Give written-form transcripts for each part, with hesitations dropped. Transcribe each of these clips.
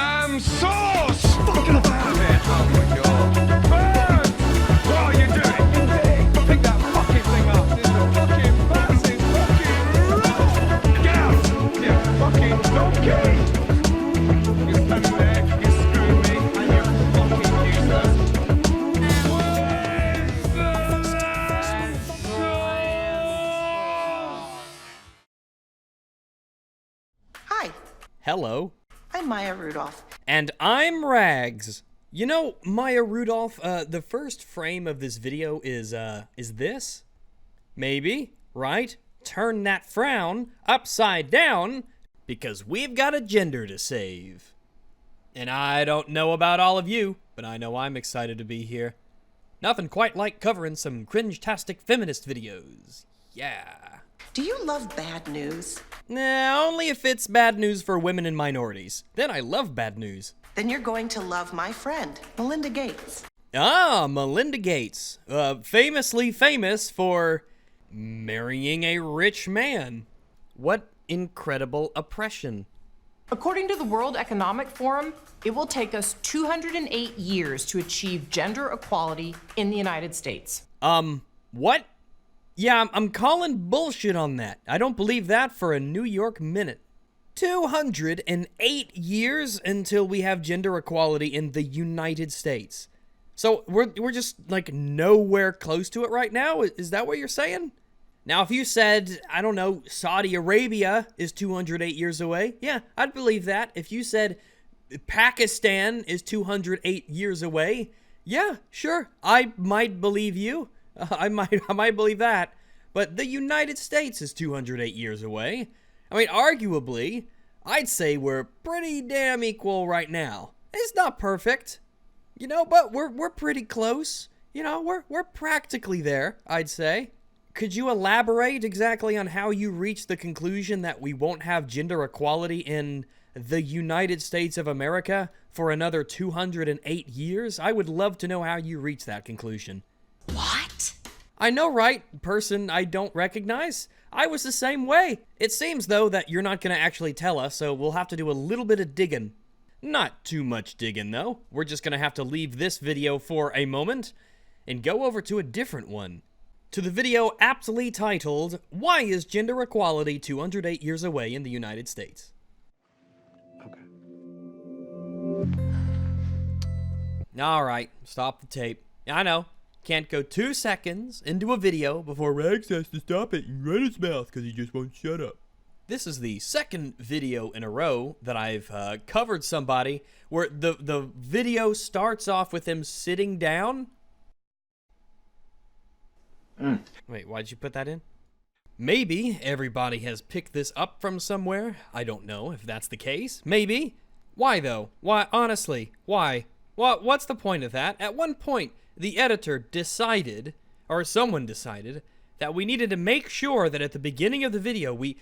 damn sauce! Fucking about it! Oh my god. Burn! What are you doing? Pick that fucking thing up. This is a fucking massive fucking... Get out! You fucking donkey! You stand there, you screw me, and you're fucking useless. Where's the damn sauce? Hi, Hello. I'm Maya Rudolph. And I'm Rags. You know, Maya Rudolph, the first frame of this video is this? Maybe, right? Turn that frown upside down, because we've got a gender to save. And I don't know about all of you, but I know I'm excited to be here. Nothing quite like covering some cringe-tastic feminist videos. Yeah. Do you love bad news? Nah, only if it's bad news for women and minorities. Then I love bad news. Then you're going to love my friend, Melinda Gates. Ah, Melinda Gates. Famously famous for marrying a rich man. What incredible oppression. According to the World Economic Forum, it will take us 208 years to achieve gender equality in the United States. What? Yeah, I'm calling bullshit on that. I don't believe that for a New York minute. 208 years until we have gender equality in the United States. So we're just like nowhere close to it right now? Is that what you're saying? Now, if you said, I don't know, Saudi Arabia is 208 years away, yeah, I'd believe that. If you said Pakistan is 208 years away, yeah, sure, I might believe you. I might believe that. But the United States is 208 years away. I mean, arguably, I'd say we're pretty damn equal right now. It's not perfect, you know, but we're pretty close. You know, we're practically there, I'd say. Could you elaborate exactly on how you reached the conclusion that we won't have gender equality in the United States of America for another 208 years? I would love to know how you reached that conclusion. What? I know, right? Person I don't recognize. I was the same way. It seems, though, that you're not going to actually tell us, so we'll have to do a little bit of digging. Not too much digging, though. We're just going to have to leave this video for a moment and go over to a different one. To the video aptly titled, Why is Gender Equality 208 Years Away in the United States? Okay. Alright, stop the tape. I know. Can't go 2 seconds into a video before Rags has to stop it and run his mouth because he just won't shut up. This is the second video in a row that I've covered somebody where the video starts off with him sitting down. Wait, why'd you put that in? Maybe everybody has picked this up from somewhere. I don't know if that's the case. Maybe. Why though? Why, honestly, why? What's the point of that? At one point, the editor decided, or someone decided, that we needed to make sure that at the beginning of the video, we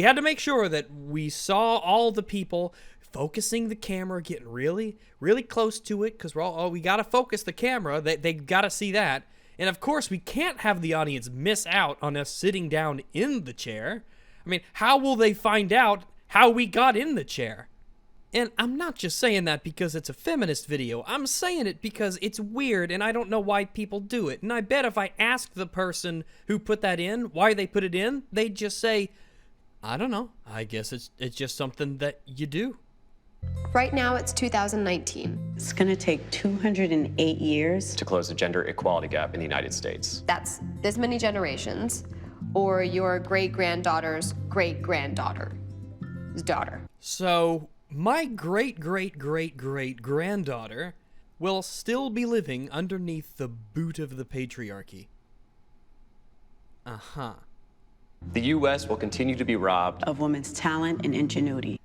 had to make sure that we saw all the people focusing the camera, getting really, really close to it, because we gotta focus the camera, they gotta see that. And of course, we can't have the audience miss out on us sitting down in the chair. I mean, how will they find out how we got in the chair? And I'm not just saying that because it's a feminist video. I'm saying it because it's weird and I don't know why people do it. And I bet if I asked the person who put that in why they put it in, they'd just say, I don't know. I guess it's just something that you do. Right now, it's 2019. It's going to take 208 years To close the gender equality gap in the United States. That's this many generations, or your great-granddaughter's great-granddaughter's daughter. So, my great-great-great-great-granddaughter will still be living underneath the boot of the patriarchy. Uh-huh. The U.S. will continue to be robbed of women's talent and ingenuity.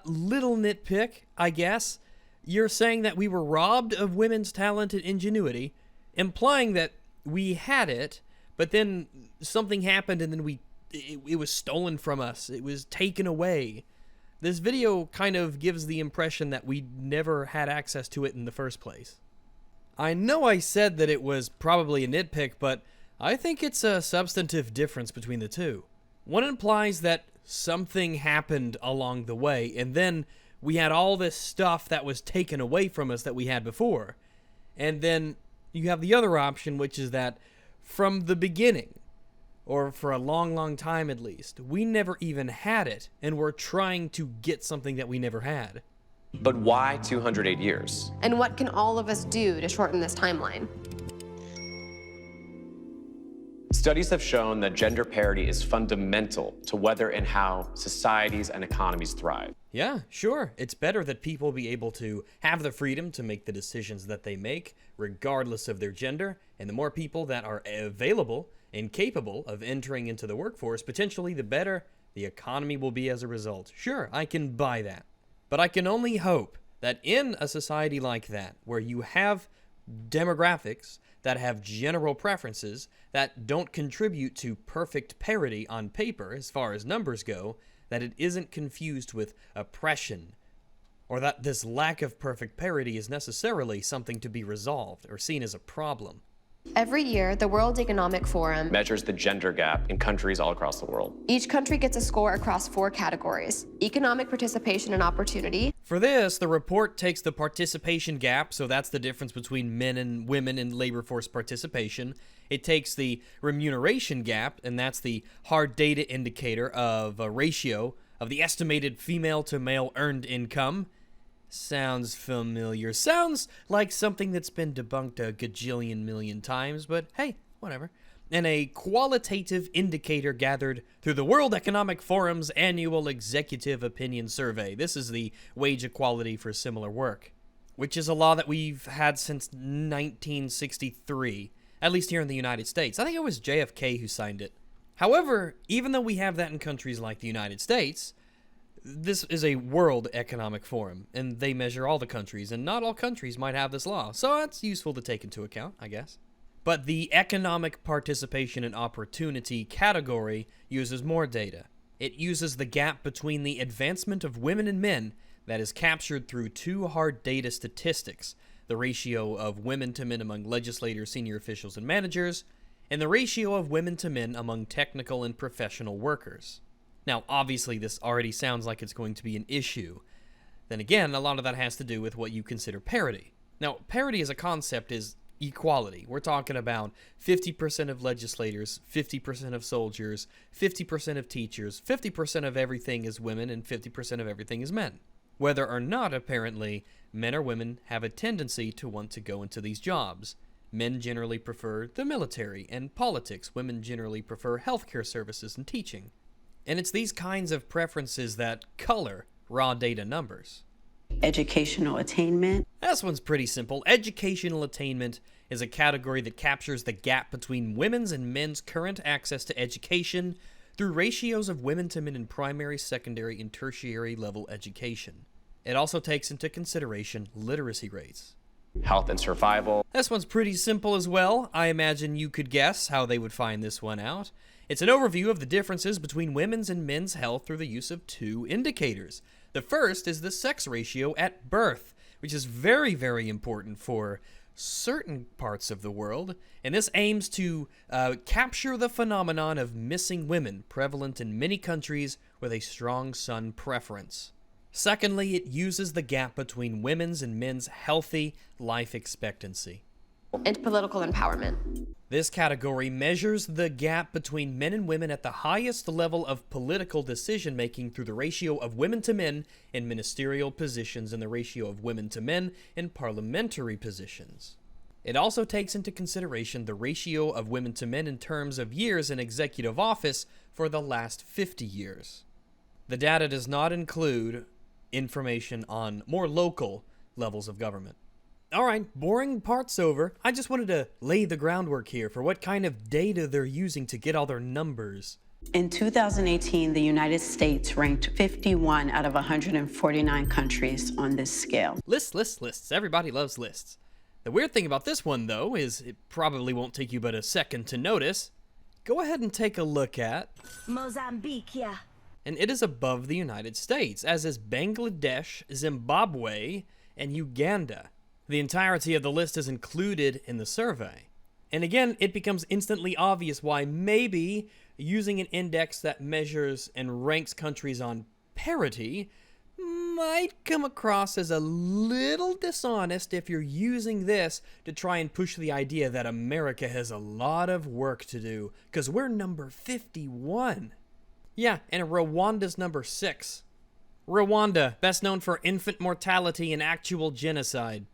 Little nitpick, I guess. You're saying that we were robbed of women's talent and ingenuity, implying that we had it, but then something happened and then it was stolen from us. It was taken away. This video kind of gives the impression that we never had access to it in the first place. I know I said that it was probably a nitpick, but I think it's a substantive difference between the two. One implies that something happened along the way, and then we had all this stuff that was taken away from us that we had before. And then you have the other option, which is that from the beginning, or for a long, long time at least, we never even had it, and we're trying to get something that we never had. But why 208 years? And what can all of us do to shorten this timeline? Studies have shown that gender parity is fundamental to whether and how societies and economies thrive. Yeah, sure. It's better that people be able to have the freedom to make the decisions that they make, regardless of their gender, and the more people that are available and capable of entering into the workforce, potentially the better the economy will be as a result. Sure, I can buy that. But I can only hope that in a society like that, where you have demographics that have general preferences that don't contribute to perfect parity on paper as far as numbers go, that it isn't confused with oppression, or that this lack of perfect parity is necessarily something to be resolved or seen as a problem. Every year, the World Economic Forum Measures the gender gap in countries all across the world. Each country gets a score across 4 categories: economic participation and opportunity, For this, the report takes the participation gap, so that's the difference between men and women in labor force participation. It takes the remuneration gap, and that's the hard data indicator of a ratio of the estimated female to male earned income. Sounds familiar. Sounds like something that's been debunked a gajillion million times, but hey, whatever. And a qualitative indicator gathered through the World Economic Forum's annual Executive Opinion Survey. This is the wage equality for similar work, which is a law that we've had since 1963, at least here in the United States. I think it was JFK who signed it. However, even though we have that in countries like the United States, this is a World Economic Forum, and they measure all the countries, and not all countries might have this law, so that's useful to take into account, I guess. But the economic participation and opportunity category uses more data. It uses the gap between the advancement of women and men that is captured through 2 hard data statistics: the ratio of women to men among legislators, senior officials, and managers, and the ratio of women to men among technical and professional workers. Now, obviously, this already sounds like it's going to be an issue. Then again, a lot of that has to do with what you consider parity. Now, parity as a concept is equality. We're talking about 50% of legislators, 50% of soldiers, 50% of teachers, 50% of everything is women, and 50% of everything is men. Whether or not, apparently, men or women have a tendency to want to go into these jobs. Men generally prefer the military and politics. Women generally prefer healthcare services and teaching. And it's these kinds of preferences that color raw data numbers. Educational attainment. This one's pretty simple. Educational attainment is a category that captures the gap between women's and men's current access to education through ratios of women to men in primary, secondary, and tertiary level education. It also takes into consideration literacy rates. Health and survival. This one's pretty simple as well. I imagine you could guess how they would find this one out. It's an overview of the differences between women's and men's health through the use of 2 indicators. The first is the sex ratio at birth, which is very, very important for certain parts of the world, and this aims to capture the phenomenon of missing women prevalent in many countries with a strong son preference. Secondly, it uses the gap between women's and men's healthy life expectancy. and political empowerment. This category measures the gap between men and women at the highest level of political decision-making through the ratio of women to men in ministerial positions and the ratio of women to men in parliamentary positions. It also takes into consideration the ratio of women to men in terms of years in executive office for the last 50 years. The data does not include information on more local levels of government. Alright, boring part's over. I just wanted to lay the groundwork here for what kind of data they're using to get all their numbers. In 2018, the United States ranked 51 out of 149 countries on this scale. Lists. Everybody loves lists. The weird thing about this one, though, is it probably won't take you but a second to notice. Go ahead and take a look at Mozambique, yeah. And it is above the United States, as is Bangladesh, Zimbabwe, and Uganda. The entirety of the list is included in the survey. And again, it becomes instantly obvious why maybe using an index that measures and ranks countries on parity might come across as a little dishonest if you're using this to try and push the idea that America has a lot of work to do, because we're number 51. Yeah, and Rwanda's number 6. Rwanda, best known for infant mortality and actual genocide.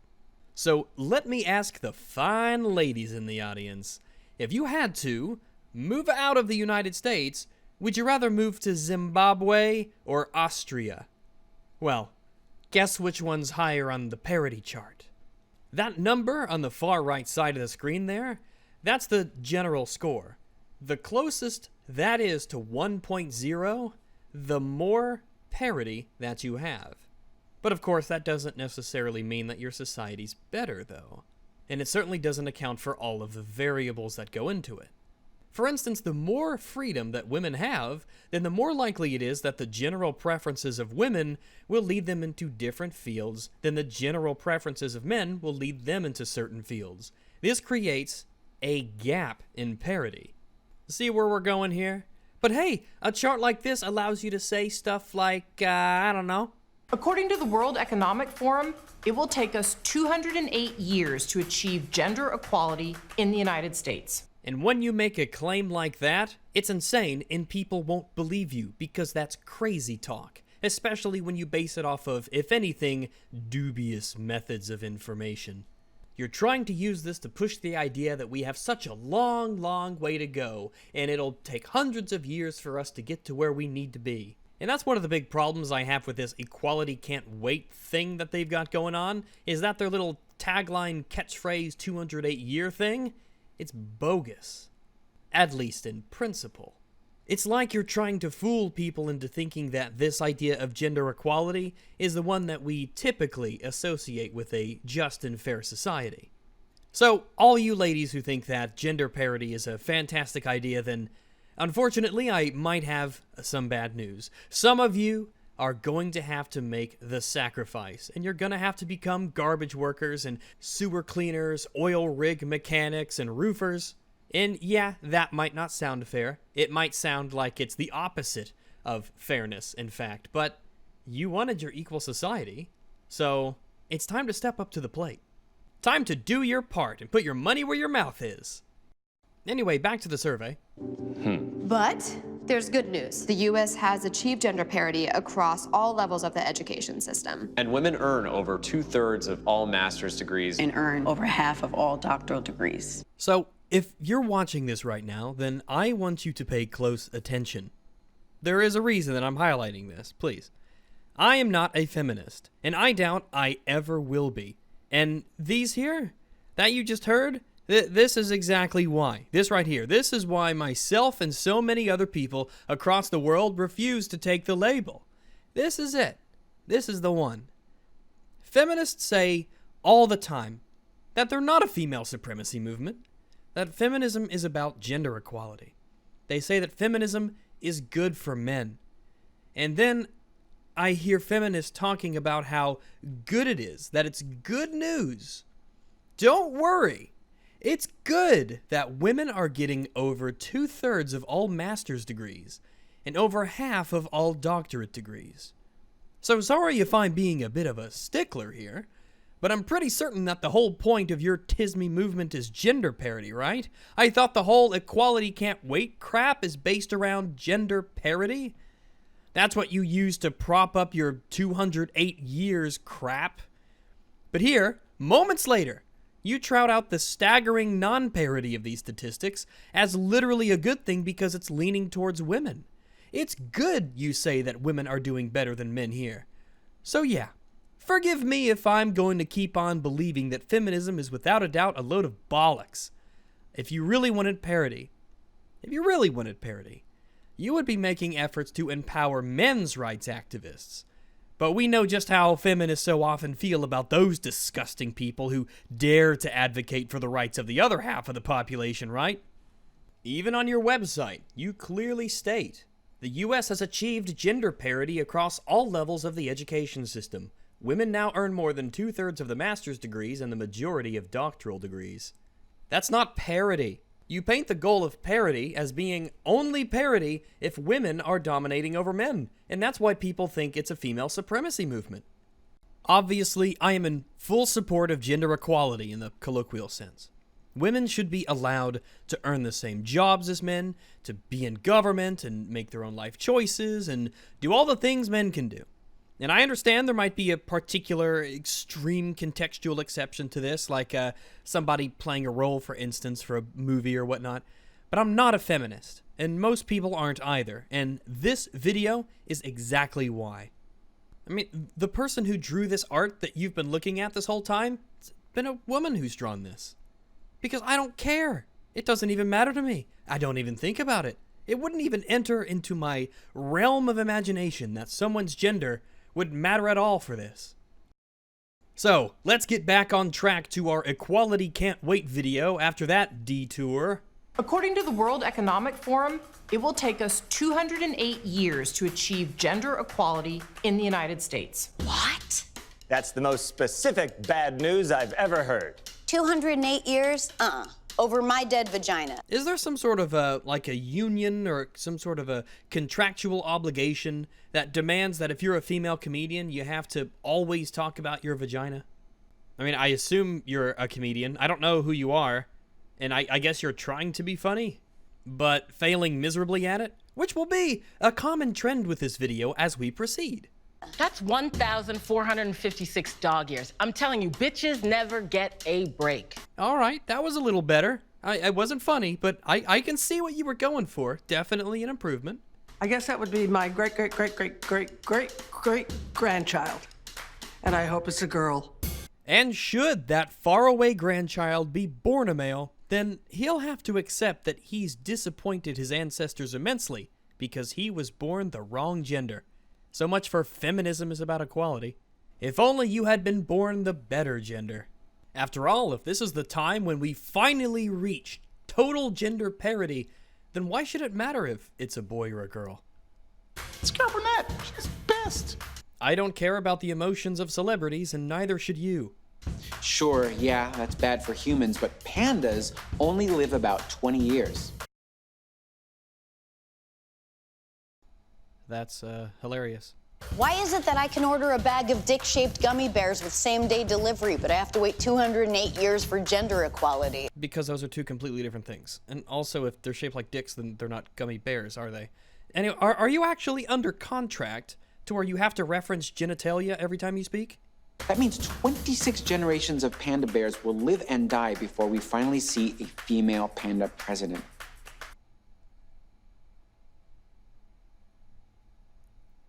So let me ask the fine ladies in the audience, if you had to move out of the United States, would you rather move to Zimbabwe or Austria? Well, guess which one's higher on the parity chart? That number on the far right side of the screen there, that's the general score. The closest that is to 1.0, the more parity that you have. But of course, that doesn't necessarily mean that your society's better, though. And it certainly doesn't account for all of the variables that go into it. For instance, the more freedom that women have, then the more likely it is that the general preferences of women will lead them into different fields than the general preferences of men will lead them into certain fields. This creates a gap in parity. See where we're going here? But hey, a chart like this allows you to say stuff like, I don't know. According to the World Economic Forum, it will take us 208 years to achieve gender equality in the United States. And when you make a claim like that, it's insane and people won't believe you because that's crazy talk, especially when you base it off of, if anything, dubious methods of information. You're trying to use this to push the idea that we have such a long, long way to go, and it'll take hundreds of years for us to get to where we need to be. And that's one of the big problems I have with this equality can't wait thing that they've got going on, is that their little tagline catchphrase 208 year thing, it's bogus. At least in principle. It's like you're trying to fool people into thinking that this idea of gender equality is the one that we typically associate with a just and fair society. So, all you ladies who think that gender parity is a fantastic idea, then unfortunately I might have some bad news. Some of you are going to have to make the sacrifice, and you're going to have to become garbage workers and sewer cleaners, oil rig mechanics, and roofers. And yeah, that might not sound fair. It might sound like it's the opposite of fairness, in fact, but you wanted your equal society, so it's time to step up to the plate. Time to do your part and put your money where your mouth is. Anyway, back to the survey. But there's good news. The U.S. has achieved gender parity across all levels of the education system. And women earn over 2/3 of all master's degrees. And earn over half of all doctoral degrees. So, if you're watching this right now, then I want you to pay close attention. There is a reason that I'm highlighting this, please. I am not a feminist, and I doubt I ever will be. And these here, that you just heard, this is exactly why. This right here, this is why myself and so many other people across the world refuse to take the label. This is it. This is the one. Feminists say all the time that they're not a female supremacy movement, that feminism is about gender equality. They say that feminism is good for men. And then I hear feminists talking about how good it is, that it's good news. Don't worry. It's good that women are getting over 2/3 of all master's degrees and over half of all doctorate degrees. So sorry if I'm being a bit of a stickler here, but I'm pretty certain that the whole point of your TISME movement is gender parity, right? I thought the whole equality can't wait crap is based around gender parity? That's what you use to prop up your 208 years crap. But here, moments later, you trout out the staggering non-parity of these statistics as literally a good thing because it's leaning towards women. It's good, you say, that women are doing better than men here. So yeah, forgive me if I'm going to keep on believing that feminism is without a doubt a load of bollocks. If you really wanted parity, you would be making efforts to empower men's rights activists. But we know just how feminists so often feel about those disgusting people who dare to advocate for the rights of the other half of the population, right? Even on your website, you clearly state, the U.S. has achieved gender parity across all levels of the education system. Women now earn more than 2/3 of the master's degrees and the majority of doctoral degrees. That's not parity. You paint the goal of parity as being only parity if women are dominating over men, and that's why people think it's a female supremacy movement. Obviously, I am in full support of gender equality in the colloquial sense. Women should be allowed to earn the same jobs as men, to be in government and make their own life choices, and do all the things men can do. And I understand there might be a particular extreme contextual exception to this, like somebody playing a role, for instance, for a movie or whatnot. But I'm not a feminist, and most people aren't either, and this video is exactly why. I mean, the person who drew this art that you've been looking at this whole time, it's been a woman who's drawn this. Because I don't care. It doesn't even matter to me. I don't even think about it. It wouldn't even enter into my realm of imagination that someone's gender would matter at all for this. So, let's get back on track to our Equality Can't Wait video after that detour. According to the World Economic Forum, it will take us 208 years to achieve gender equality in the United States. What? That's the most specific bad news I've ever heard. 208 years? Over my dead vagina. Is there some sort of a union or some sort of a contractual obligation that demands that if you're a female comedian, you have to always talk about your vagina? I mean, I assume you're a comedian. I don't know who you are, and I guess you're trying to be funny, but failing miserably at it, which will be a common trend with this video as we proceed. That's 1,456 dog years. I'm telling you, bitches never get a break. All right, that was a little better. I wasn't funny, but I can see what you were going for. Definitely an improvement. I guess that would be my great-great-great-great-great-great-grandchild. And I hope it's a girl. And should that faraway grandchild be born a male, then he'll have to accept that he's disappointed his ancestors immensely because he was born the wrong gender. So much for feminism is about equality. If only you had been born the better gender. After all, if this is the time when we finally reach total gender parity, then why should it matter if it's a boy or a girl? It's Carol Burnett. She's best. I don't care about the emotions of celebrities, and neither should you. Sure, yeah, that's bad for humans, but pandas only live about 20 years. That's hilarious. Why is it that I can order a bag of dick-shaped gummy bears with same-day delivery, but I have to wait 208 years for gender equality? Because those are two completely different things. And also, if they're shaped like dicks, then they're not gummy bears, are they? Anyway, are you actually under contract to where you have to reference genitalia every time you speak? That means 26 generations of panda bears will live and die before we finally see a female panda president.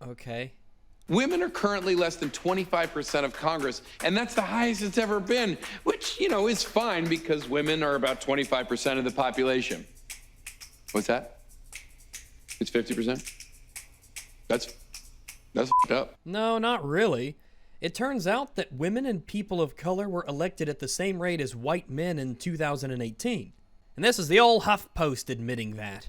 Okay. Women are currently less than 25% of Congress, and that's the highest it's ever been, which, you know, is fine because women are about 25% of the population. What's that? It's 50%? That's f***ed up. No, not really. It turns out that women and people of color were elected at the same rate as white men in 2018. And this is the old HuffPost admitting that.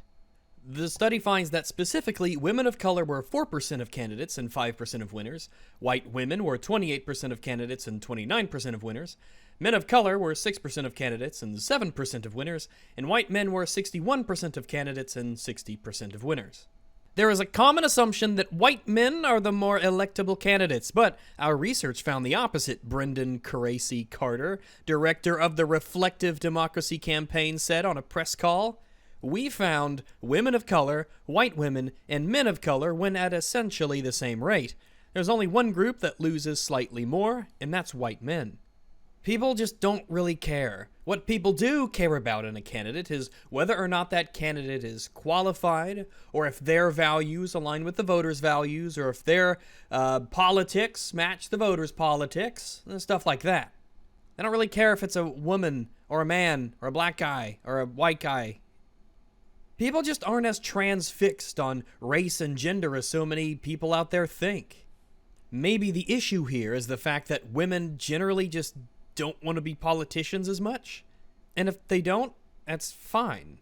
The study finds that specifically, women of color were 4% of candidates and 5% of winners. White women were 28% of candidates and 29% of winners. Men of color were 6% of candidates and 7% of winners. And white men were 61% of candidates and 60% of winners. There is a common assumption that white men are the more electable candidates, but our research found the opposite. Brendan Caracey Carter, director of the Reflective Democracy Campaign, said on a press call, "We found women of color, white women, and men of color win at essentially the same rate. There's only one group that loses slightly more, and that's white men." People just don't really care. What people do care about in a candidate is whether or not that candidate is qualified, or if their values align with the voters' values, or if their politics match the voters' politics, and stuff like that. They don't really care if it's a woman, or a man, or a black guy, or a white guy. People just aren't as transfixed on race and gender as so many people out there think. Maybe the issue here is the fact that women generally just don't want to be politicians as much. And if they don't, that's fine.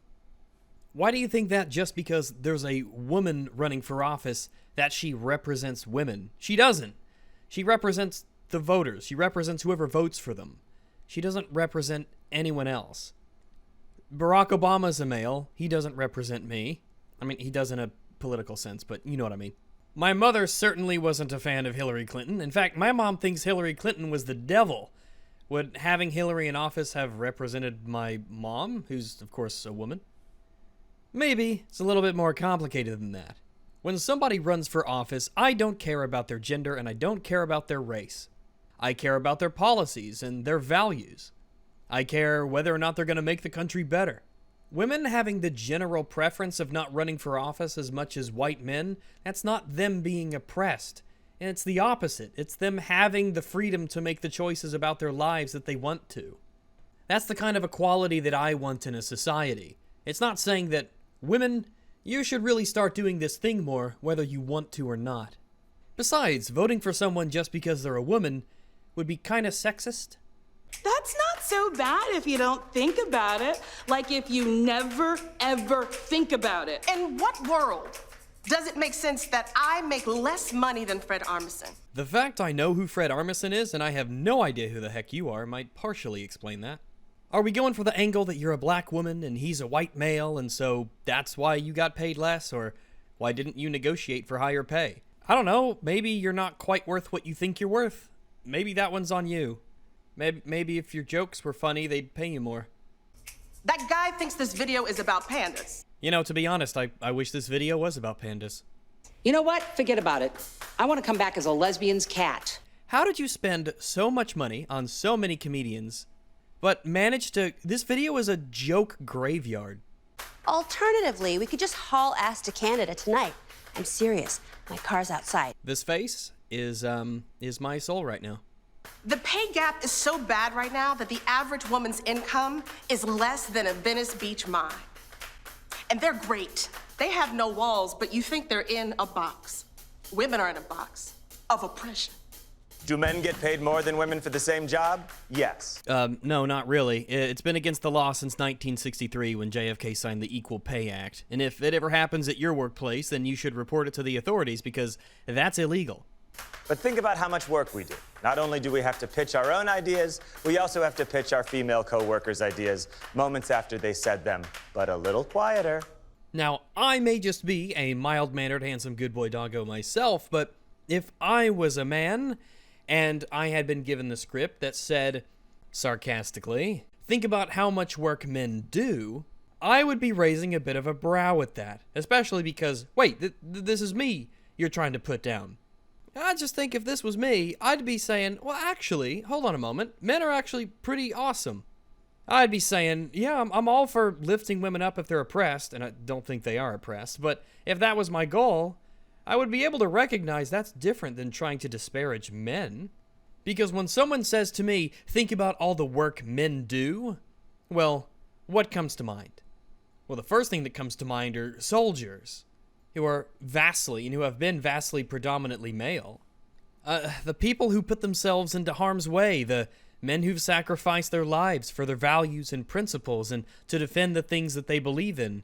Why do you think that just because there's a woman running for office that she represents women? She doesn't. She represents the voters. She represents whoever votes for them. She doesn't represent anyone else. Barack Obama's a male. He doesn't represent me. I mean, he does in a political sense, but you know what I mean. My mother certainly wasn't a fan of Hillary Clinton. In fact, my mom thinks Hillary Clinton was the devil. Would having Hillary in office have represented my mom, who's, of course, a woman? Maybe. It's a little bit more complicated than that. When somebody runs for office, I don't care about their gender and I don't care about their race. I care about their policies and their values. I care whether or not they're going to make the country better. Women having the general preference of not running for office as much as white men, that's not them being oppressed. And it's the opposite. It's them having the freedom to make the choices about their lives that they want to. That's the kind of equality that I want in a society. It's not saying that, women, you should really start doing this thing more, whether you want to or not. Besides, voting for someone just because they're a woman would be kind of sexist. That's not so bad if you don't think about it. Like if you never, ever think about it. In what world does it make sense that I make less money than Fred Armisen? The fact I know who Fred Armisen is and I have no idea who the heck you are might partially explain that. Are we going for the angle that you're a black woman and he's a white male and so that's why you got paid less, or why didn't you negotiate for higher pay? I don't know, maybe you're not quite worth what you think you're worth. Maybe that one's on you. Maybe if your jokes were funny, they'd pay you more. That guy thinks this video is about pandas. You know, to be honest, I wish this video was about pandas. You know what? Forget about it. I want to come back as a lesbian's cat. How did you spend so much money on so many comedians, but manage to... This video is a joke graveyard. Alternatively, we could just haul ass to Canada tonight. I'm serious. My car's outside. This face is my soul right now. The pay gap is so bad right now that the average woman's income is less than a Venice Beach mine. And they're great. They have no walls, but you think they're in a box. Women are in a box of oppression. Do men get paid more than women for the same job? Yes. No, not really. It's been against the law since 1963 when JFK signed the Equal Pay Act. And if it ever happens at your workplace, then you should report it to the authorities because that's illegal. But think about how much work we do. Not only do we have to pitch our own ideas, we also have to pitch our female co-workers' ideas moments after they said them, but a little quieter. Now, I may just be a mild-mannered, handsome good boy doggo myself, but if I was a man and I had been given the script that said, sarcastically, think about how much work men do, I would be raising a bit of a brow at that, especially because, wait, this is me you're trying to put down. I just think if this was me, I'd be saying, well, actually, hold on a moment. Men are actually pretty awesome. I'd be saying, yeah, I'm all for lifting women up if they're oppressed, and I don't think they are oppressed, but if that was my goal, I would be able to recognize that's different than trying to disparage men. Because when someone says to me, think about all the work men do, well, what comes to mind? Well, the first thing that comes to mind are soldiers, who are vastly, and who have been vastly predominantly male. The people who put themselves into harm's way, the men who've sacrificed their lives for their values and principles and to defend the things that they believe in.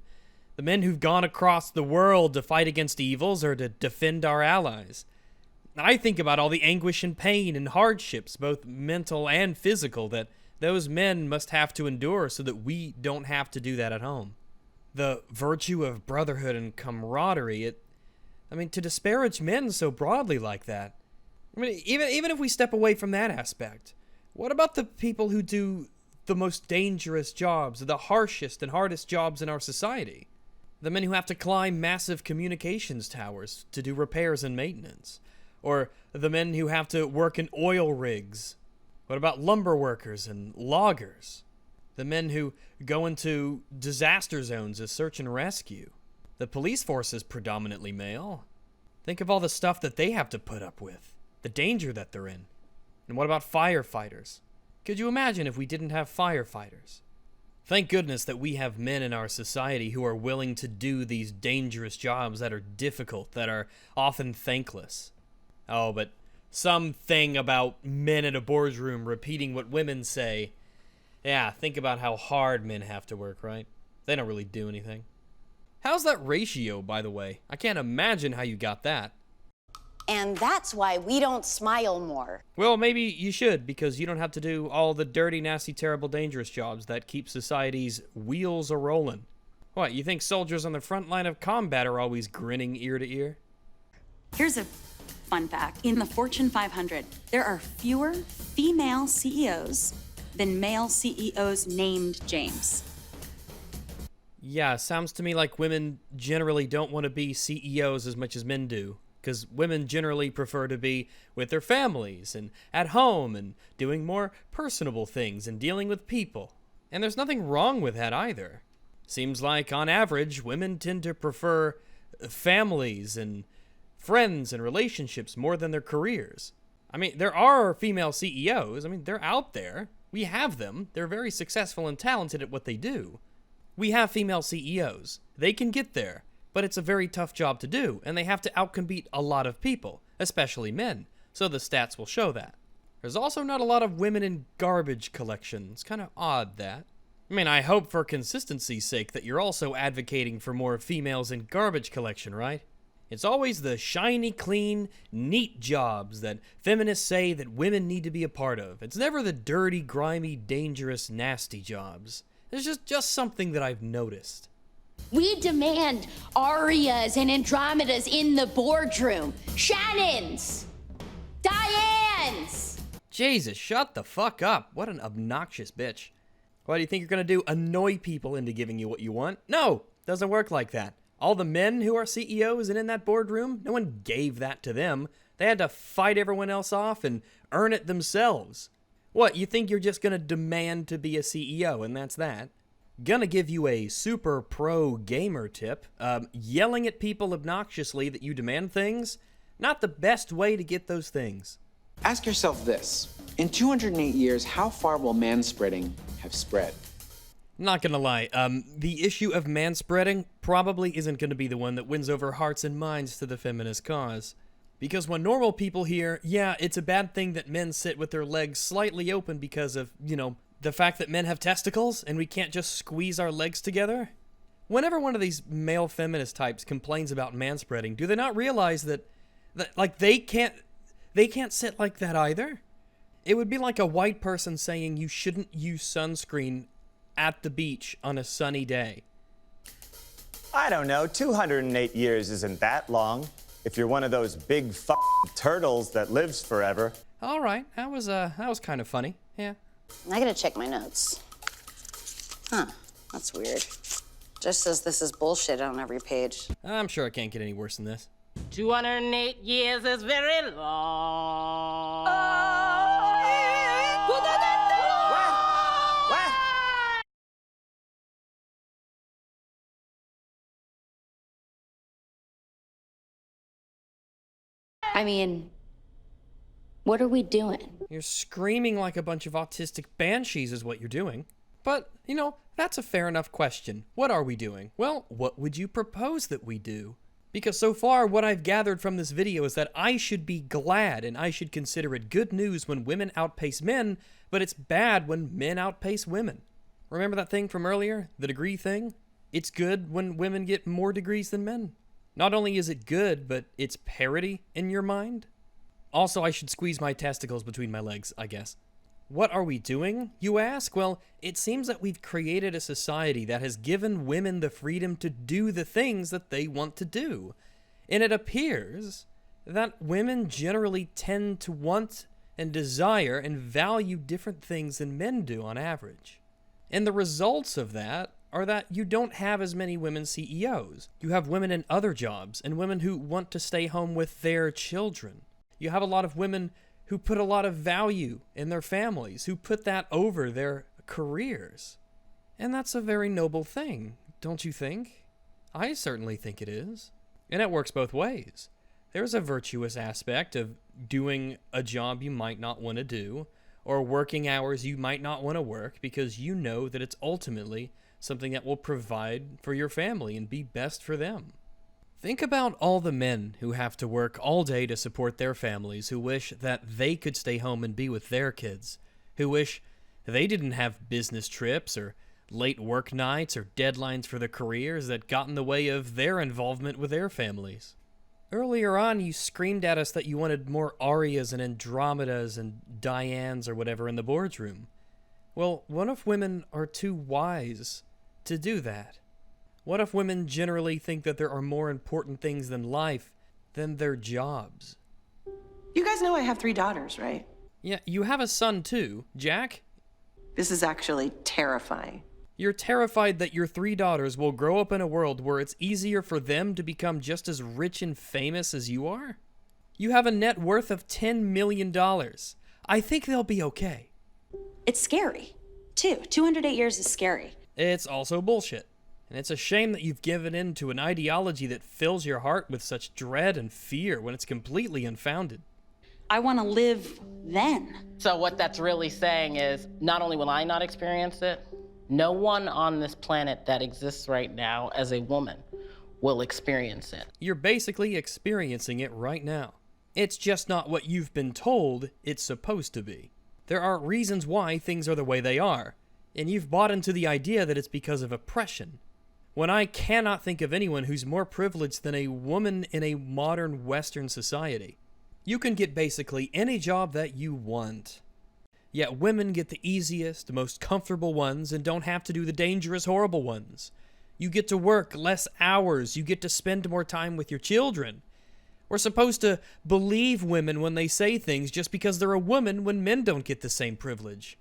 The men who've gone across the world to fight against evils or to defend our allies. I think about all the anguish and pain and hardships, both mental and physical, that those men must have to endure so that we don't have to do that at home. The virtue of brotherhood and camaraderie, to disparage men so broadly like that. Even if we step away from that aspect, what about the people who do the most dangerous jobs, the harshest and hardest jobs in our society? The men who have to climb massive communications towers to do repairs and maintenance. Or the men who have to work in oil rigs. What about lumber workers and loggers? The men who go into disaster zones as search and rescue. The police force is predominantly male. Think of all the stuff that they have to put up with. The danger that they're in. And what about firefighters? Could you imagine if we didn't have firefighters? Thank goodness that we have men in our society who are willing to do these dangerous jobs that are difficult, that are often thankless. Oh, but something about men in a boardroom repeating what women say. Yeah, think about how hard men have to work, right? They don't really do anything. How's that ratio, by the way? I can't imagine how you got that. And that's why we don't smile more. Well, maybe you should, because you don't have to do all the dirty, nasty, terrible, dangerous jobs that keep society's wheels a-rolling. What, you think soldiers on the front line of combat are always grinning ear to ear? Here's a fun fact. In the Fortune 500, there are fewer female CEOs than male CEOs named James. Yeah, sounds to me like women generally don't want to be CEOs as much as men do. Because women generally prefer to be with their families and at home and doing more personable things and dealing with people. And there's nothing wrong with that either. Seems like, on average, women tend to prefer families and friends and relationships more than their careers. I mean, there are female CEOs. I mean, they're out there. We have them. They're very successful and talented at what they do. We have female CEOs. They can get there. But it's a very tough job to do, and they have to outcompete a lot of people, especially men, so the stats will show that. There's also not a lot of women in garbage collection. It's kind of odd, that. I mean, I hope for consistency's sake that you're also advocating for more females in garbage collection, right? It's always the shiny, clean, neat jobs that feminists say that women need to be a part of. It's never the dirty, grimy, dangerous, nasty jobs. It's just something that I've noticed. We demand Arias and Andromedas in the boardroom. Shannons! Dianes! Jesus, shut the fuck up. What an obnoxious bitch. What do you think you're gonna do? Annoy people into giving you what you want? No, doesn't work like that. All the men who are CEOs and in that boardroom, no one gave that to them. They had to fight everyone else off and earn it themselves. What, you think you're just gonna demand to be a CEO and that's that? Gonna give you a super pro gamer tip. Yelling at people obnoxiously that you demand things, not the best way to get those things. Ask yourself this. In 208 years, how far will manspreading have spread? Not gonna lie, the issue of manspreading probably isn't gonna be the one that wins over hearts and minds to the feminist cause. Because when normal people hear, yeah, it's a bad thing that men sit with their legs slightly open because of, the fact that men have testicles and we can't just squeeze our legs together? Whenever one of these male feminist types complains about manspreading, do they not realize that they can't sit like that either? It would be like a white person saying you shouldn't use sunscreen at the beach on a sunny day. I don't know, 208 years isn't that long. If you're one of those big turtles that lives forever. All right, that was kind of funny, yeah. I gotta check my notes. Huh, that's weird. Just says this is bullshit on every page. I'm sure it can't get any worse than this. 208 years is very long. I mean, what are we doing? You're screaming like a bunch of autistic banshees is what you're doing. But, that's a fair enough question. What are we doing? Well, what would you propose that we do? Because so far, what I've gathered from this video is that I should be glad and I should consider it good news when women outpace men, but it's bad when men outpace women. Remember that thing from earlier? The degree thing? It's good when women get more degrees than men. Not only is it good, but it's parity in your mind. Also, I should squeeze my testicles between my legs, I guess. What are we doing, you ask? Well, it seems that we've created a society that has given women the freedom to do the things that they want to do. And it appears that women generally tend to want and desire and value different things than men do on average. And the results of that are that you don't have as many women CEOs. You have women in other jobs and women who want to stay home with their children. You have a lot of women who put a lot of value in their families, who put that over their careers. And that's a very noble thing, don't you think? I certainly think it is. And it works both ways. There's a virtuous aspect of doing a job you might not want to do, or working hours you might not want to work because you know that it's ultimately something that will provide for your family and be best for them. Think about all the men who have to work all day to support their families, who wish that they could stay home and be with their kids, who wish they didn't have business trips or late work nights or deadlines for their careers that got in the way of their involvement with their families. Earlier on, you screamed at us that you wanted more Arias and Andromedas and Dianes or whatever in the boardroom. Well, what if women are too wise to do that? What if women generally think that there are more important things than life than their jobs? You guys know I have 3 daughters, right? Yeah, you have a son too, Jack. This is actually terrifying. You're terrified that your 3 daughters will grow up in a world where it's easier for them to become just as rich and famous as you are? You have a net worth of $10 million. I think they'll be okay. It's scary, too. 208 years is scary. It's also bullshit. And it's a shame that you've given in to an ideology that fills your heart with such dread and fear when it's completely unfounded. I want to live then. So what that's really saying is, not only will I not experience it, no one on this planet that exists right now as a woman will experience it. You're basically experiencing it right now. It's just not what you've been told it's supposed to be. There are reasons why things are the way they are, and you've bought into the idea that it's because of oppression. When I cannot think of anyone who's more privileged than a woman in a modern Western society. You can get basically any job that you want. Yet women get the easiest, most comfortable ones and don't have to do the dangerous, horrible ones. You get to work less hours. You get to spend more time with your children. We're supposed to believe women when they say things just because they're a woman when men don't get the same privilege.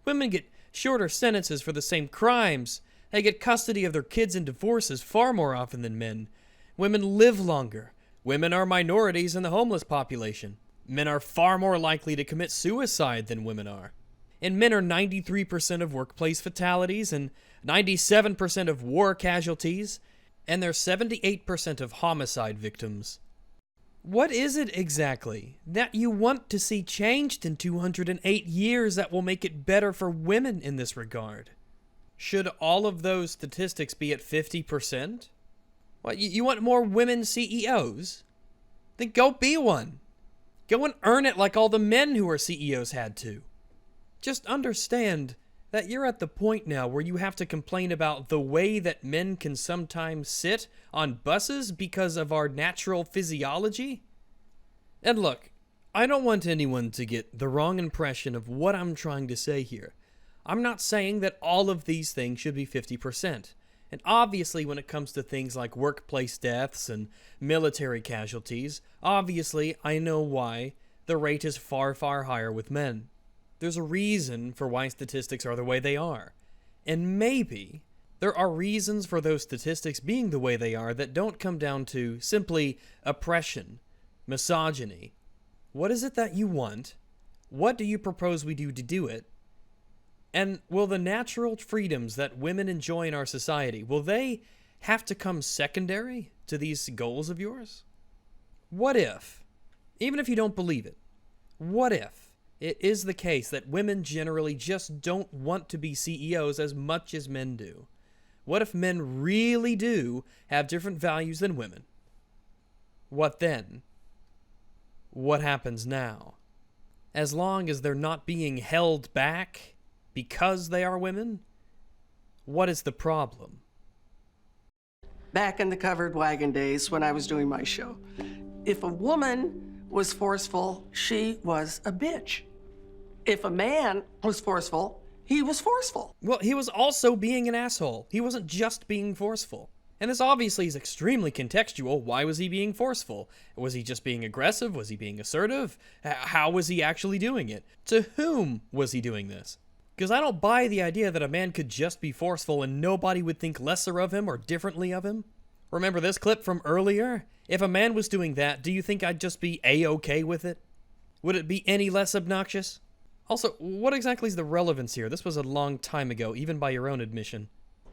Women get shorter sentences for the same crimes. They get custody of their kids in divorces far more often than men. Women live longer. Women are minorities in the homeless population. Men are far more likely to commit suicide than women are. And men are 93% of workplace fatalities and 97% of war casualties, and they're 78% of homicide victims. What is it exactly that you want to see changed in 208 years that will make it better for women in this regard? Should all of those statistics be at 50%? What, you want more women CEOs? Then go be one. Go and earn it like all the men who are CEOs had to. Just understand that you're at the point now where you have to complain about the way that men can sometimes sit on buses because of our natural physiology. And look, I don't want anyone to get the wrong impression of what I'm trying to say here. I'm not saying that all of these things should be 50%. And obviously when it comes to things like workplace deaths and military casualties, obviously I know why the rate is far, far higher with men. There's a reason for why statistics are the way they are. And maybe there are reasons for those statistics being the way they are that don't come down to simply oppression, misogyny. What is it that you want? What do you propose we do to do it? And will the natural freedoms that women enjoy in our society, will they have to come secondary to these goals of yours? What if, even if you don't believe it, what if it is the case that women generally just don't want to be CEOs as much as men do? What if men really do have different values than women? What then? What happens now? As long as they're not being held back because they are women, what is the problem? Back in the covered wagon days when I was doing my show, if a woman was forceful, she was a bitch. If a man was forceful, he was forceful. Well, he was also being an asshole. He wasn't just being forceful. And this obviously is extremely contextual. Why was he being forceful? Was he just being aggressive? Was he being assertive? How was he actually doing it? To whom was he doing this? Because I don't buy the idea that a man could just be forceful and nobody would think lesser of him or differently of him. Remember this clip from earlier? If a man was doing that, do you think I'd just be A-okay with it? Would it be any less obnoxious? Also, what exactly is the relevance here? This was a long time ago, even by your own admission.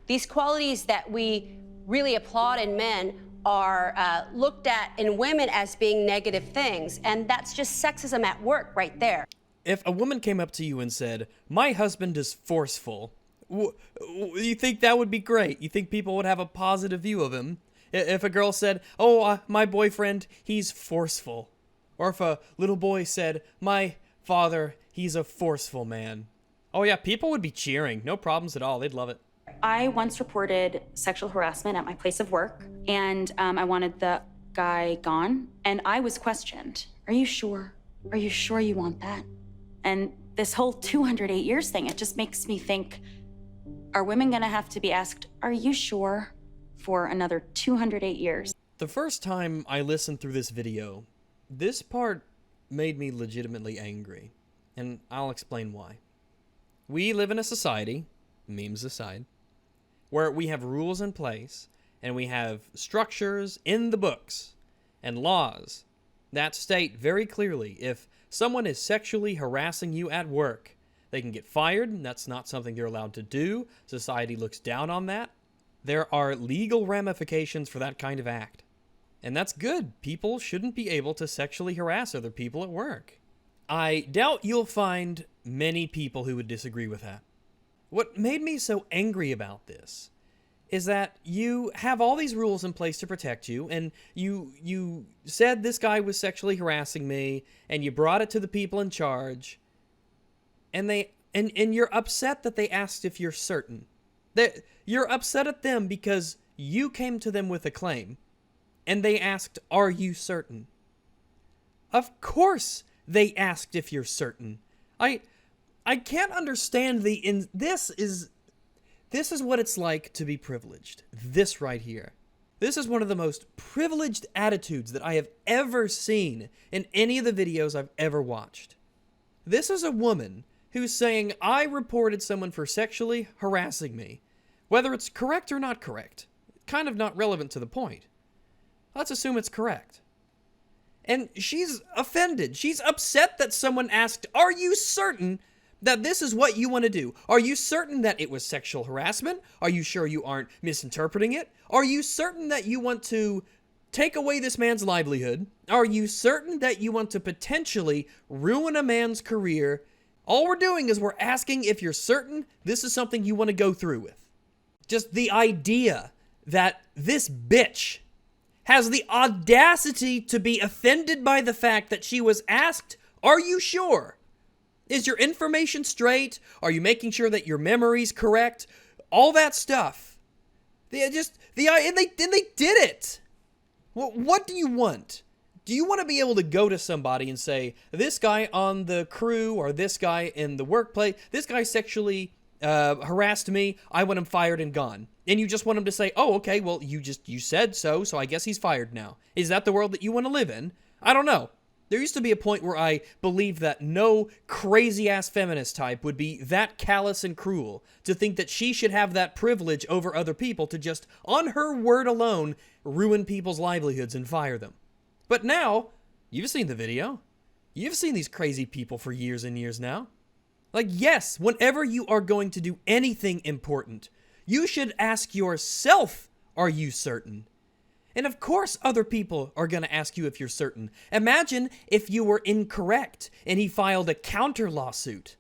These qualities that we really applaud in men are looked at in women as being negative things, and that's just sexism at work right there. If a woman came up to you and said, "My husband is forceful," you think that would be great? You think people would have a positive view of him? If a girl said, "Oh, my boyfriend, he's forceful," or if a little boy said, "My father, he's a forceful man," oh yeah, people would be cheering. No problems at all. They'd love it. I once reported sexual harassment at my place of work, and I wanted the guy gone, and I was questioned. Are you sure? Are you sure you want that? And this whole 208 years thing, it just makes me think, are women gonna have to be asked, are you sure, for another 208 years? The first time I listened through this video, this part made me legitimately angry, and I'll explain why. We live in a society, memes aside, where we have rules in place, and we have structures in the books and laws that state very clearly if someone is sexually harassing you at work, they can get fired, and that's not something they're allowed to do. Society looks down on that. There are legal ramifications for that kind of act. And that's good. People shouldn't be able to sexually harass other people at work. I doubt you'll find many people who would disagree with that. What made me so angry about this is that you have all these rules in place to protect you, and you said this guy was sexually harassing me, and you brought it to the people in charge, and you're upset that they asked if you're certain. That you're upset at them because you came to them with a claim, and they asked, "Are you certain?" Of course they asked if you're certain. I can't understand this is what it's like to be privileged. This right here. This is one of the most privileged attitudes that I have ever seen in any of the videos I've ever watched. This is a woman who's saying, I reported someone for sexually harassing me. Whether it's correct or not correct, kind of not relevant to the point. Let's assume it's correct. And she's offended. She's upset that someone asked, are you certain that this is what you want to do? Are you certain that it was sexual harassment? Are you sure you aren't misinterpreting it? Are you certain that you want to take away this man's livelihood? Are you certain that you want to potentially ruin a man's career? All we're doing is we're asking if you're certain this is something you want to go through with. Just the idea that this bitch has the audacity to be offended by the fact that she was asked, are you sure? Is your information straight? Are you making sure that your memory's correct? All that stuff. And they did it. What do you want? Do you want to be able to go to somebody and say, this guy on the crew or this guy in the workplace, this guy sexually harassed me, I want him fired and gone. And you just want him to say, oh, okay, well, you said so I guess he's fired now. Is that the world that you want to live in? I don't know. There used to be a point where I believed that no crazy-ass feminist type would be that callous and cruel to think that she should have that privilege over other people to just, on her word alone, ruin people's livelihoods and fire them. But now, you've seen the video. You've seen these crazy people for years and years now. Like, yes, whenever you are going to do anything important, you should ask yourself, are you certain? And of course other people are going to ask you if you're certain. Imagine if you were incorrect and he filed a counter lawsuit.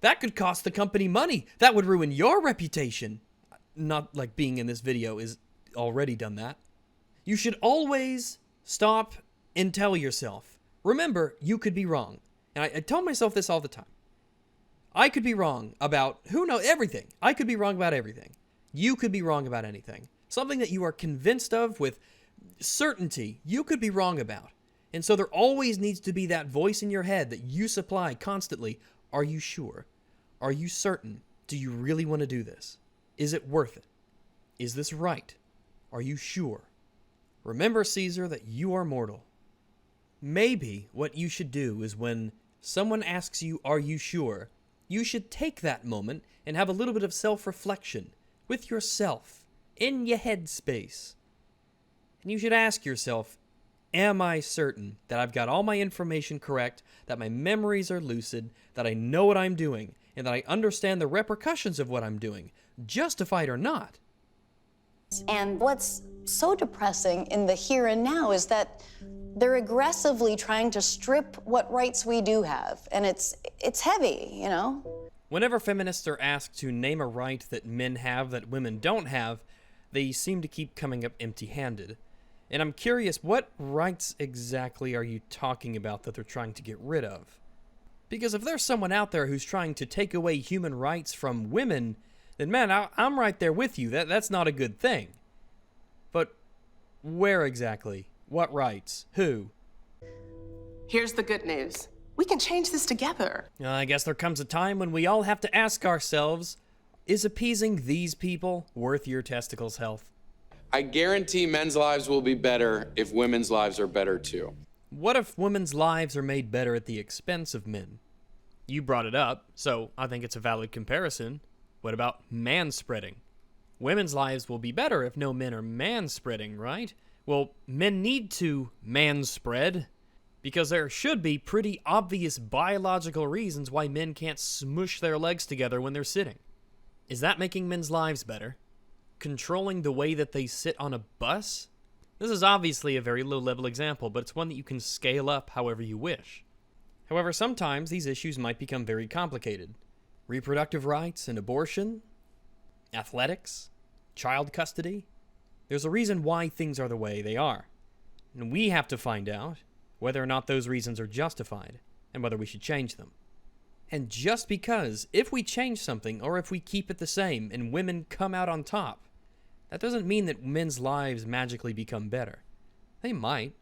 That could cost the company money. That would ruin your reputation. Not like being in this video is already done that. You should always stop and tell yourself, remember, you could be wrong. And I tell myself this all the time. I could be wrong about, everything. I could be wrong about everything. You could be wrong about anything. Something that you are convinced of with certainty, you could be wrong about. And so there always needs to be that voice in your head that you supply constantly. Are you sure? Are you certain? Do you really want to do this? Is it worth it? Is this right? Are you sure? Remember, Caesar, that you are mortal. Maybe what you should do is when someone asks you, are you sure? You should take that moment and have a little bit of self-reflection with yourself. In your headspace. And you should ask yourself, am I certain that I've got all my information correct, that my memories are lucid, that I know what I'm doing, and that I understand the repercussions of what I'm doing, justified or not? And what's so depressing in the here and now is that they're aggressively trying to strip what rights we do have. And it's heavy, you know? Whenever feminists are asked to name a right that men have that women don't have, they seem to keep coming up empty-handed. And I'm curious, what rights exactly are you talking about that they're trying to get rid of? Because if there's someone out there who's trying to take away human rights from women, then man, I'm right there with you. That's not a good thing. But where exactly? What rights? Who? Here's the good news. We can change this together. I guess there comes a time when we all have to ask ourselves, is appeasing these people worth your testicles' health? I guarantee men's lives will be better if women's lives are better too. What if women's lives are made better at the expense of men? You brought it up, so I think it's a valid comparison. What about man-spreading? Women's lives will be better if no men are man-spreading, right? Well, men need to man-spread because there should be pretty obvious biological reasons why men can't smush their legs together when they're sitting. Is that making men's lives better? Controlling the way that they sit on a bus? This is obviously a very low-level example, but it's one that you can scale up however you wish. However, sometimes these issues might become very complicated. Reproductive rights and abortion, athletics, child custody. There's a reason why things are the way they are. And we have to find out whether or not those reasons are justified and whether we should change them. And just because if we change something or if we keep it the same and women come out on top, that doesn't mean that men's lives magically become better. They might,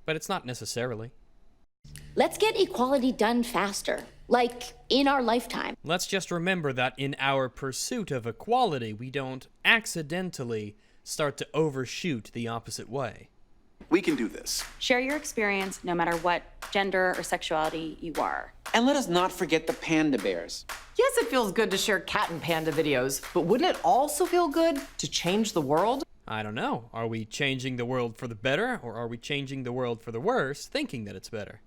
but it's not necessarily. Let's get equality done faster, like in our lifetime. Let's just remember that in our pursuit of equality, we don't accidentally start to overshoot the opposite way. We can do this. Share your experience no matter what gender or sexuality you are. And let us not forget the panda bears. Yes, it feels good to share cat and panda videos, but wouldn't it also feel good to change the world? I don't know. Are we changing the world for the better, or are we changing the world for the worse, thinking that it's better?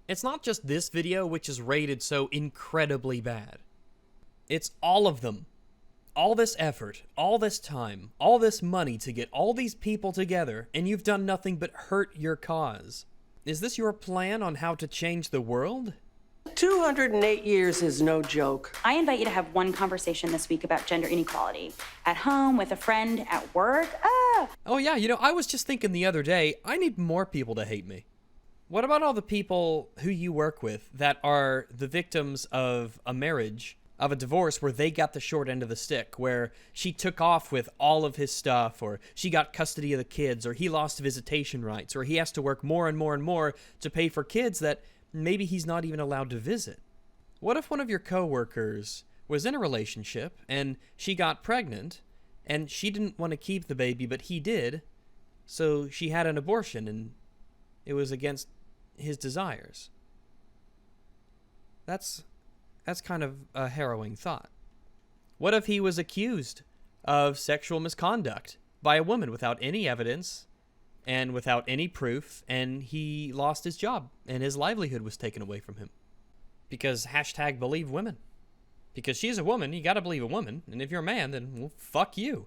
It's not just this video which is rated so incredibly bad. It's all of them. All this effort, all this time, all this money to get all these people together, and you've done nothing but hurt your cause. Is this your plan on how to change the world? 208 years is no joke. I invite you to have one conversation this week about gender inequality. At home, with a friend, at work. Oh yeah, I was just thinking the other day, I need more people to hate me. What about all the people who you work with that are the victims of a marriage, of a divorce where they got the short end of the stick, where she took off with all of his stuff, or she got custody of the kids, or he lost visitation rights, or he has to work more and more and more to pay for kids that maybe he's not even allowed to visit? What if one of your coworkers was in a relationship and she got pregnant and she didn't want to keep the baby, but he did, so she had an abortion and it was against his desires? That's kind of a harrowing thought. What if he was accused of sexual misconduct by a woman without any evidence and without any proof, and he lost his job and his livelihood was taken away from him? Because #believe women. Because she's a woman, you gotta believe a woman, and if you're a man, then well, fuck you.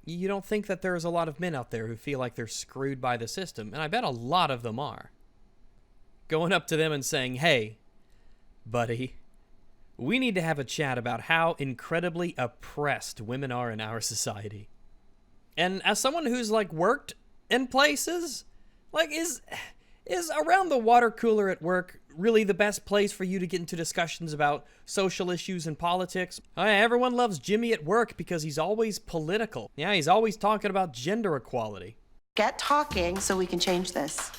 You don't think that there's a lot of men out there who feel like they're screwed by the system, and I bet a lot of them are. Going up to them and saying, hey, buddy, we need to have a chat about how incredibly oppressed women are in our society. And as someone who's worked in places, is around the water cooler at work really the best place for you to get into discussions about social issues and politics? Everyone loves Jimmy at work because he's always political. Yeah, he's always talking about gender equality. Get talking so we can change this.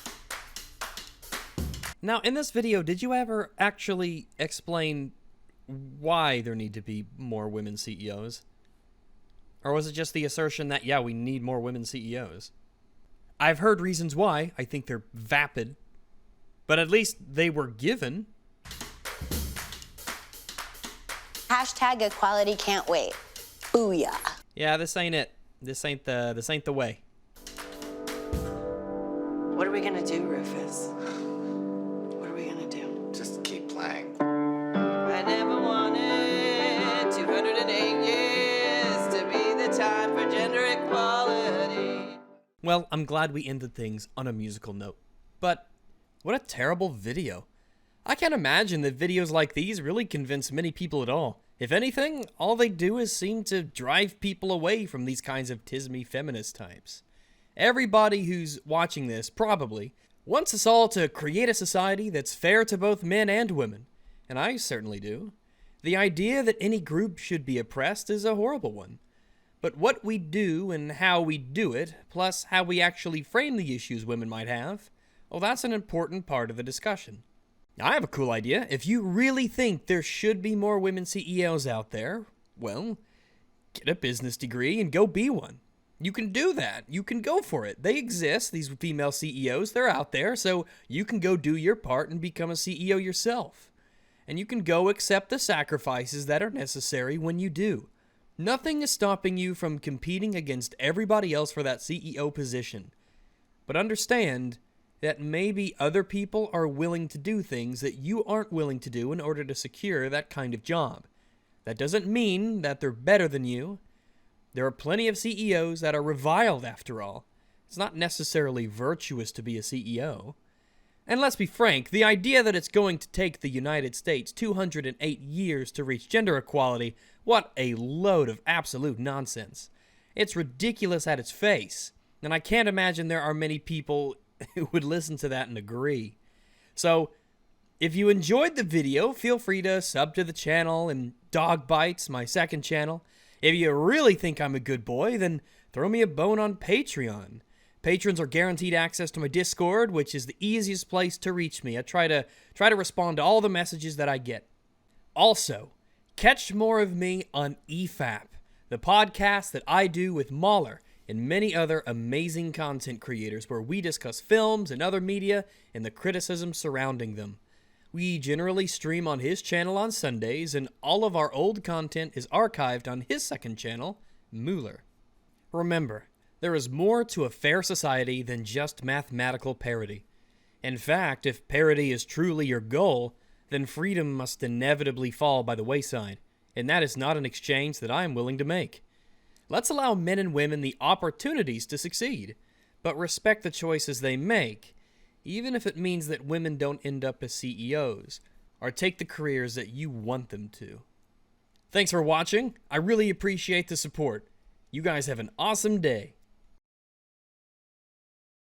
Now, in this video, did you ever actually explain why there need to be more women CEOs? Or was it just the assertion that, yeah, we need more women CEOs? I've heard reasons why. I think they're vapid. But at least they were given. #equality can't wait. Booyah. Yeah, this ain't it. This ain't the way. What are we gonna do, Rufus? What are we gonna do? Just keep playing. I never wanted 208 years to be the time for gender equality. Well, I'm glad we ended things on a musical note. But what a terrible video. I can't imagine that videos like these really convince many people at all. If anything, all they do is seem to drive people away from these kinds of tismy feminist types. Everybody who's watching this probably wants us all to create a society that's fair to both men and women. And I certainly do. The idea that any group should be oppressed is a horrible one. But what we do and how we do it, plus how we actually frame the issues women might have, well, that's an important part of the discussion. I have a cool idea. If you really think there should be more women CEOs out there, well, get a business degree and go be one. You can do that. You can go for it. They exist, these female CEOs. They're out there, so you can go do your part and become a CEO yourself. And you can go accept the sacrifices that are necessary when you do. Nothing is stopping you from competing against everybody else for that CEO position. But understand that maybe other people are willing to do things that you aren't willing to do in order to secure that kind of job. That doesn't mean that they're better than you. There are plenty of CEOs that are reviled after all. It's not necessarily virtuous to be a CEO. And let's be frank, the idea that it's going to take the United States 208 years to reach gender equality, what a load of absolute nonsense. It's ridiculous at its face, and I can't imagine there are many people who would listen to that and agree. So, if you enjoyed the video, feel free to sub to the channel and Dog Bites, my second channel. If you really think I'm a good boy, then throw me a bone on Patreon. Patrons are guaranteed access to my Discord, which is the easiest place to reach me. I try to respond to all the messages that I get. Also, catch more of me on EFAP, the podcast that I do with Mahler and many other amazing content creators where we discuss films and other media and the criticism surrounding them. We generally stream on his channel on Sundays, and all of our old content is archived on his second channel, Mueller. Remember, there is more to a fair society than just mathematical parity. In fact, if parity is truly your goal, then freedom must inevitably fall by the wayside, and that is not an exchange that I am willing to make. Let's allow men and women the opportunities to succeed, but respect the choices they make, even if it means that women don't end up as CEOs, or take the careers that you want them to. Thanks for watching. I really appreciate the support. You guys have an awesome day.